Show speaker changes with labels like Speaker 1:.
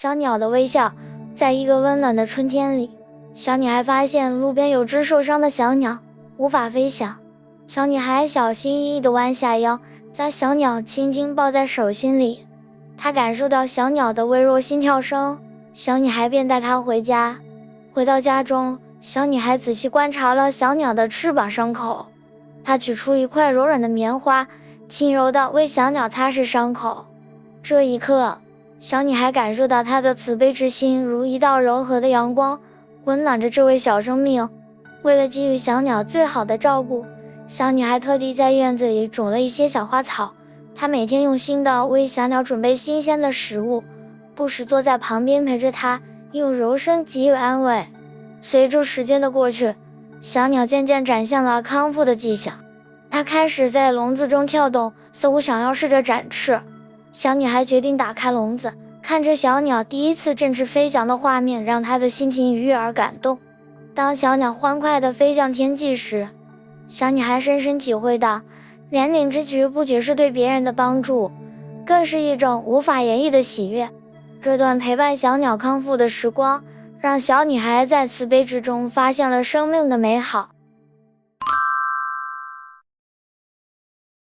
Speaker 1: 小鸟的微笑。在一个温暖的春天里，小女孩发现路边有只受伤的小鸟，无法飞翔。小女孩小心翼翼地弯下腰，将小鸟轻轻抱在手心里。她感受到小鸟的微弱心跳声，小女孩便带它回家。回到家中，小女孩仔细观察了小鸟的翅膀伤口。她取出一块柔软的棉花，轻柔地为小鸟擦拭伤口。这一刻，小女孩感受到她的慈悲之心如一道柔和的阳光，温暖着这位小生命。为了给予小鸟最好的照顾，小女孩特地在院子里种了一些小花草。她每天用心地为小鸟准备新鲜的食物，不时坐在旁边陪着它，用柔声给予安慰。随着时间的过去，小鸟渐渐展现了康复的迹象。它开始在笼子中跳动，似乎想要试着展翅。小女孩决定打开笼子，看着小鸟第一次振翅飞翔的画面，让她的心情愉悦而感动。当小鸟欢快地飞向天际时，小女孩深深体会到，怜悯之举不只是对别人的帮助，更是一种无法言喻的喜悦。这段陪伴小鸟康复的时光，让小女孩在慈悲之中发现了生命的美好。